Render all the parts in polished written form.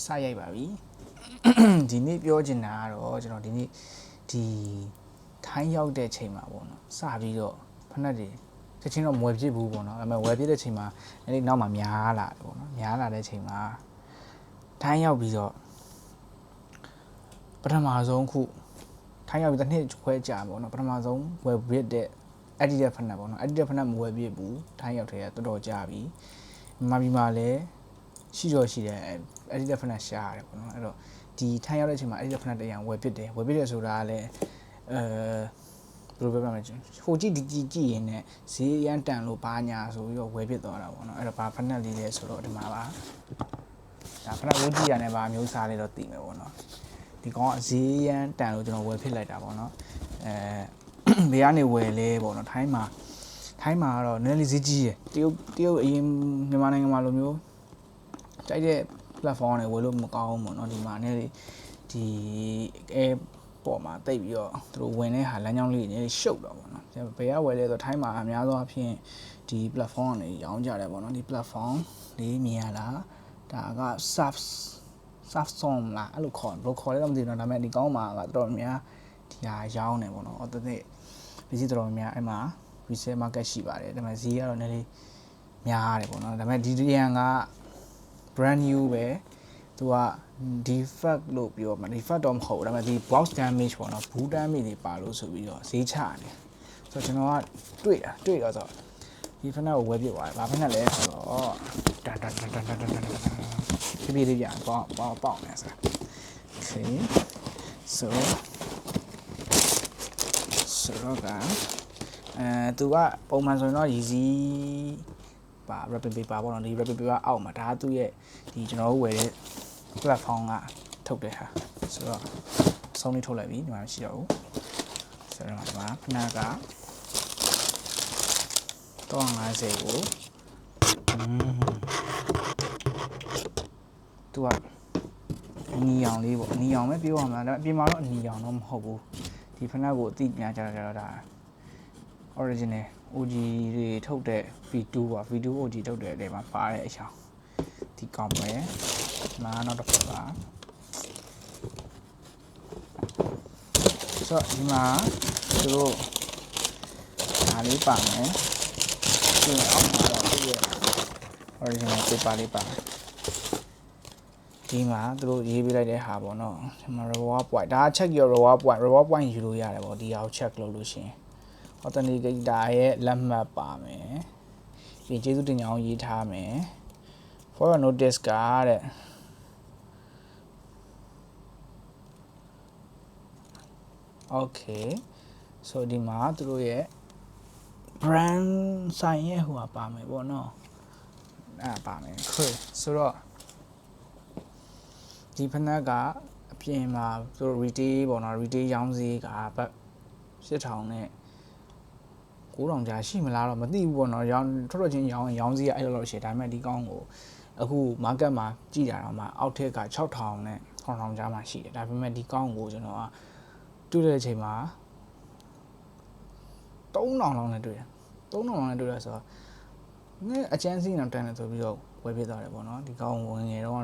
စရိုက်ပါပြီဒီနေ့ပြောချင်တာကတော့ကျွန်တော်ဒီနေ့ဒီထိုင်းရောက်တဲ့ချိန်မှာပေါ့နော်စပြီးတော့ဖက်နှက်တွေချက်ချင်းတော့မွယ်ပြစ်ဘူးပေါ့နော်ဒါပေမဲ့ဝယ်ပြစ်တဲ့ချိန်မှာအဲ့ဒီနောက်မှာများလာတယ်ပေါ့နော်များလာတဲ့ချိန်မှာထိုင်းရောက်ပြီးတော့ပထမဆုံးခုထိုင်းရောက်ပြီးတစ်နှစ်ခွဲကြာပေါ့နော်ပထမဆုံးဝယ်ပြစ်တဲ့အဲ့ဒီတဲ့ဖက်နှက်ပေါ့နော်အဲ့ဒီတဲ့ဖက်နှက်မဝယ်ပြစ်ဘူးထိုင်းရောက်ထဲကတော်တော်ကြာပြီမြန်မာပြည်မှာလည်းရှိတော့ရှိတယ်အဲ့ဒီတဲ့ဖက်နှက်ရှားရတယ်ပေါ့နော်အဲ့တော့ဒီထိုင်းရောက်တဲ့အချိန်မှာအဲ့ဒီတဲ့ဖက်နှက်တရံဝယ်ပြစ်တယ်ဆိုတာကလည်းဘယ်လိုပြောပြမလဲဟိုကြည့်ဒီကြည့်ရင်လည်းဈေးရန်တန်လို့ဘာညာဆိုပြီးတော့ဝယ်ပြစ်သွားတာပေါ့နော်အဲ့တော့ဘာဖက်နှက်လေးလဲဆိုတော့ဒီမှာပါဒါဖက်နှက်ဝကြည့်ရတဲ့ဘာမျိုးစားလေးတော့သိမယ်ပေါ့နော်ဒီကောင်ကဈေးရန်တန်လို့ကျွန်တော်ဝယ်ဖြစ်လိုက်တာပေါ့နော်ဘယ်ကနေဝယ်လဲပေါ့နော်ထိုင်းမှာကတော့နည်းနည်းလေးဈေးကြီးတယ်တရုတ်အရင်မြန်မာနိုင်ငံမှာလိုမျိုးကြိုက်တဲ့ platform တွေဝယ်လို့မကောင်းဘူးပေါ့နော်ဒီမှာနည်းလေးဒီ air ပေါ်မှာတိတ်ပြီးတော့သူတို့ဝင်တဲ့ဟာလမ်းကြောင်းလေးတွေနည်းလေးရှုပ်တော့ပေါ့နော်ဘယ်ကဝယ်လဲဆိုတော့ထိုင်းမှာအများသောအားဖြင့်ဒီ platform တွေရောင်းကြတယ်ပေါ့နော်ဒီ platform လေးမြင်ရလားဒါက Safson လားအဲ့လိုခေါ်ဘယ်လိုခေါ်လဲတော့မသိဘူးနော်ဒါပေမဲ့ဒီကောင်းမှာကတော်တော်များဒီဟာရောင်းတယ်ပေါ့နော်တော်တော်ပစ္စည်းတော်တော်များအဲ့မှာ resale market ရှိပါတယ်ဒါပေမဲ့ဈေးကတော့နည်းလေးများတယ်ပေါ့နော်ဒါပေမဲ့ဒီရန်က brand new ပဲသူက defect လို့ပြောမှာ defect တော့မဟုတ်ဘူးဒါပေမဲ့ဒီ box damage ပေါ့နော် boot damage တွေပါလို့ဆိုပြီးတော့ဈေးချတယ်ဆိုတော့ကျွန်တော်ကတွေ့တော့ဆိုဒီဖက်နှက်ကိုဝယ်ပြစ်သွားတယ်ဘာဖက်နှက်လဲဆိုတော့တန်ဖြည်းဖြည်းလေးပြန်ပေါက်နေစမ်း okay so တော့ကသူကပုံမှန်ဆိုရင်တော့ရည်စည်းပါ wrapping paper ပေါ့နော်ဒီ wrapping paper အောက်မှာဒါကသူ့ရဲ့ဒီကျွန်တော်တို့ဝယ်တဲ့ platform ကထုတ်တဲ့ဟာဆိုတော့အဆုံးလေးထုတ်လိုက်ပြီဒီမှာမရှိတော့ဘူးဆိုတော့ဒီမှာခဏက350ကိုသူကနီအောင်လေးပေါ့နီအောင်ပဲပြောရမှာဒါပေမဲ့အပြင်မှာတော့နီအောင်တော့မဟုတ်ဘူးဒီဖက်နှက်ကိုအတိများကြတော့ဒါ original OG တွေထုတ်တဲ့ V2 ပါ V2 OG ထုတ်တဲ့အထဲမှာပါတဲ့အချောင်းဒီကောင်ပဲနားနောက်တစ်ခါပါဆိုတော့ဒီမှာသူတို့ဒါလေးပါမယ်ဒီအောက်မှာတော့သူရဲ့ original paper လေးပါဒီမှာသူတို့ရေးပေးလိုက်တဲ့ဟာပေါ့နော်ဒီမှာ reward point ဒါ check your reward point ယူလို့ရတယ်ပေါ့ဒီဟာကို check လုပ်လို့ရှိရင် authenticator ရဲ့လက်မှတ်ပါမယ်ပြီးကျေးဇူးတင်ကြောင်းရေးထားမယ် for your notice ကတဲ့okay so ဒီမှာသူတို့ရဲ့ brand sign ရဲ့ဟိုပါမယ်ပေါ့နော်အဲ့ပါမယ်ဆိုတော့ဒီဖက်နှက်ကအပြင်မှာသူတို့ retail ပေါ့နော် retail ရောင်းဈေးကဘတ်8000နဲ့9000ကြာရှိမလားတော့မသိဘူးပေါ့နော်ရောင်းထွက်ချင်းရောင်းဈေးကအဲ့လိုရှိတယ်ဒါပေမဲ့ဒီကောင်းကိုအခု market မှာကြည့်တာတော့မှအောက်ထက်က6000နဲ့9000ကြာမှရှိတယ်ဒါပေမဲ့ဒီကောင်းကိုကျွန်တော်ကတွေ့တဲ့အချိန်မှာ3000လောက်နဲ့တွေ့တယ်3000လောက်နဲ့တွေ့ရဆိုတော့ငါအချမ်းစီးအောင်တန်းတယ်ဆိုပြီးတော့ဝယ်ပြသွားတယ်ပေါ့နော်ဒီကောင်းဝင်ငယ်တော့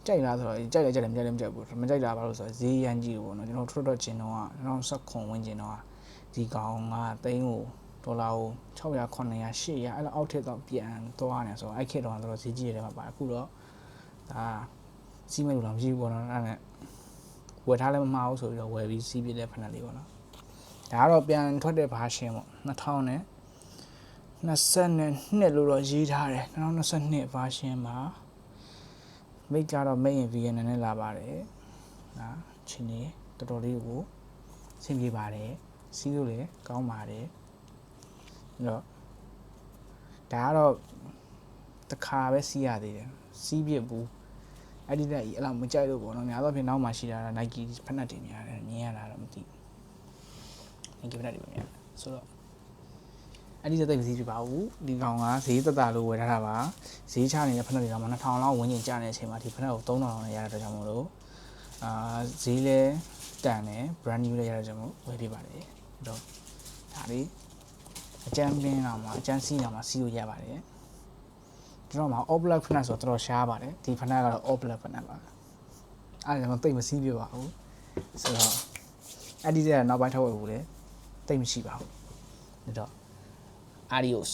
ကြိုက်လားဆိုတော့ကြိုက်တယ်မကြိုက်ဘူးမကြိုက်တာဘာလို့ဆိုတော့ဈေးရမ်းကြီးပေါ့နော်ကျွန်တော်ထွက်ချင်တော့2019ဝင်ချင်တော့ဒီကောင်ကသိန်းကိုဒေါ်လာကို600 900 800အဲ့လိုအောက်ထက်တော့ပြန်သွားနေဆိုတော့အဲ့ခေတ်တော့ဈေးကြီးရတယ်မှာပါအခုတော့ဒါစီးမဲ့လို့တော့မရှိဘူးပေါ့နော်အဲ့နဲ့ဝယ်ထားလည်းမမှားဘူးဆိုပြီးတော့ဝယ်ပြီးစီးပြတဲ့ဖက်နှက်လေးပေါ့နော်ဒါကတော့ပြန်ထွက်တဲ့ version ပေါ့2022လို့တော့ရေးထားတယ်2022 version မှာမိတ်ကတော့ made in Vietnam နဲ့လာပါတယ်ဒါချင်းနေတော်တော်လေးကိုဆင်ပြေပါတယ်စီးလို့လည်းကောင်းပါတယ်အဲ့တော့ဒါကတော့တစ်ခါပဲစီးရသေးတယ်စီးပြစ်ဘူးအဲ့ဒီတက်ကြီးအဲ့လောက်မကြိုက်လို့ပေါ့နော်များသောအားဖြင့်နောက်မှရှိတာက Nike ဖက်နှက်တွေများတယ်မြင်ရတာတော့မသိဘူး Nike ဖက်နှက်တွေများဆိုတော့အဲ့ဒီတက်မစီးပြပါဘူးဒီကောင်ကဈေးသက်သာလို့ဝယ်ထားတာပါဈေးချနေတဲ့ဖက်နှက်တွေကမှ2000လောက်ဝန်းကျင်ကျနေတဲ့အချိန်မှာဒီဖက်နှက်ကို3000လောက်နဲ့ရတဲ့အတွက်ကြောင့်မို့လို့ဈေးလဲတန်တယ် brand new လည်းရတဲ့ကြောင့်မို့ဝယ်ပြပါတယ်အဲ့တော့ဒါလေးအကျန်းပင်းလာမှာအကျန်းစီးလာမှာစီးလို့ရပါတယ် ကျွန်တော်မှာ all black ဖက်နက်ဆိုတော့တော်တော်ရှားပါတယ်ဒီဖက်နက်ကတော့ all black ဖက်နက်ပါအဲ့ဒါကျွန်တော်တိတ်မစည်းပြပါဘူးဆိုတော့အဲ့ဒီတဲ့နောက်ပိုင်းထုတ်ဝယ်ဖို့လည်းတိတ်မရှိပါဘူးဒါတော့ adios